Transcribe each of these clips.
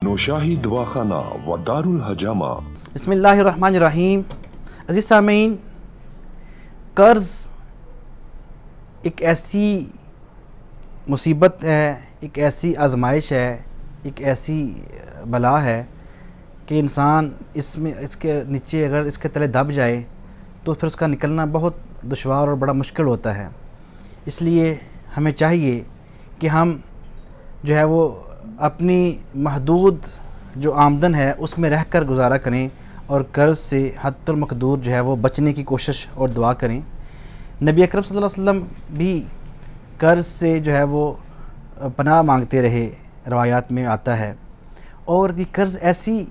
نوشاہی دواخانہ و دار الحجامہ۔ بسم اللہ الرحمن الرحیم۔ عزیز سامعین، قرض ایک ایسی مصیبت ہے، ایک ایسی آزمائش ہے، ایک ایسی بلا ہے کہ انسان اس کے نیچے اگر اس کے تلے دب جائے تو پھر اس کا نکلنا بہت دشوار اور بڑا مشکل ہوتا ہے۔ اس لیے ہمیں چاہیے کہ ہم جو ہے وہ اپنی محدود جو آمدن ہے اس میں رہ کر گزارا کریں اور قرض سے حد المقدور جو ہے وہ بچنے کی کوشش اور دعا کریں۔ نبی اکرم صلی اللہ علیہ وسلم بھی قرض سے جو ہے وہ پناہ مانگتے رہے، روایات میں آتا ہے۔ اور یہ قرض ایسی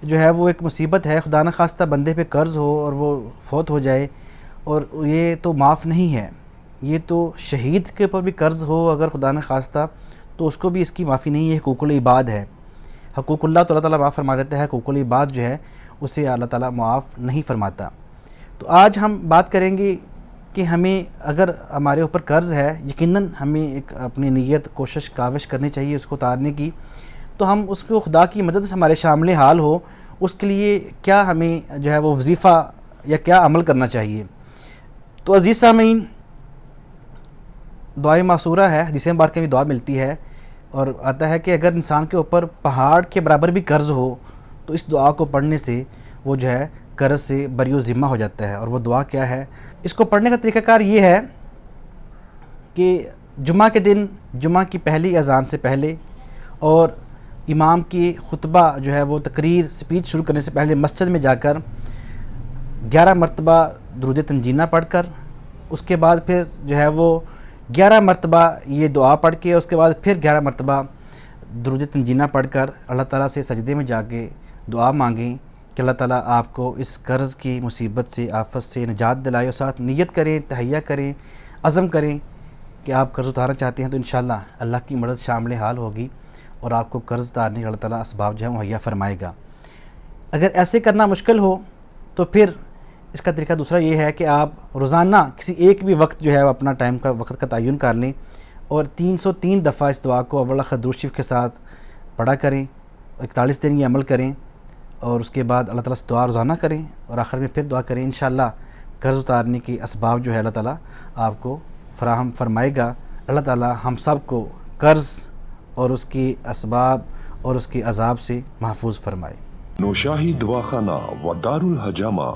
جو ہے وہ ایک مصیبت ہے، خدا نخواستہ بندے پہ قرض ہو اور وہ فوت ہو جائے اور یہ تو معاف نہیں ہے۔ یہ تو شہید کے اوپر بھی قرض ہو اگر خدا نخواستہ تو اس کو بھی اس کی معافی نہیں ہے، حقوق العباد ہے۔ حقوق اللہ تو اللہ تعالیٰ معاف فرما دیتا ہے، حقوق العباد جو ہے اسے اللہ تعالیٰ معاف نہیں فرماتا۔ تو آج ہم بات کریں گے کہ ہمیں اگر ہمارے اوپر قرض ہے، یقیناً ہمیں ایک اپنی نیت، کوشش، کاوش کرنی چاہیے اس کو اتارنے کی۔ تو ہم اس کو خدا کی مدد سے ہمارے شامل حال ہو، اس کے لیے کیا ہمیں جو ہے وہ وظیفہ یا کیا عمل کرنا چاہیے۔ تو عزیز سامعین، دعائے معصورہ ہے، حدیث مبارکہ میں دعا ملتی ہے اور آتا ہے کہ اگر انسان کے اوپر پہاڑ کے برابر بھی قرض ہو تو اس دعا کو پڑھنے سے وہ جو ہے قرض سے بری و ذمہ ہو جاتا ہے۔ اور وہ دعا کیا ہے؟ اس کو پڑھنے کا طریقہ کار یہ ہے کہ جمعہ کے دن، جمعہ کی پہلی اذان سے پہلے اور امام کی خطبہ جو ہے وہ تقریر، سپیچ شروع کرنے سے پہلے مسجد میں جا کر 11 مرتبہ درود تنجینہ پڑھ کر، اس کے بعد پھر جو ہے وہ 11 مرتبہ یہ دعا پڑھ کے، اس کے بعد پھر 11 مرتبہ درود تنجینہ پڑھ کر اللہ تعالیٰ سے سجدے میں جا کے دعا مانگیں کہ اللہ تعالیٰ آپ کو اس قرض کی مصیبت سے، آفت سے نجات دلائے، اور ساتھ نیت کریں، تہیہ کریں، عزم کریں کہ آپ قرض اتارنا چاہتے ہیں تو انشاءاللہ اللہ کی مدد شامل حال ہوگی اور آپ کو قرض اتارنے کا اللہ تعالیٰ اسباب جو ہے مہیا فرمائے گا۔ اگر ایسے کرنا مشکل ہو تو پھر اس کا طریقہ دوسرا یہ ہے کہ آپ روزانہ کسی ایک بھی وقت جو ہے اپنا ٹائم کا، وقت کا تعین کر لیں اور 303 دفعہ اس دعا کو اول آخر درود شریف کے ساتھ پڑھا کریں، 41 دن یہ عمل کریں اور اس کے بعد اللہ تعالیٰ سے دعا روزانہ کریں اور آخر میں پھر دعا کریں۔ انشاءاللہ قرض اتارنے کی اسباب جو ہے اللہ تعالیٰ آپ کو فراہم فرمائے گا۔ اللہ تعالیٰ ہم سب کو قرض اور اس کی اسباب اور اس کے عذاب سے محفوظ فرمائے۔ نوشاہی دواخانہ و دار الحجامہ۔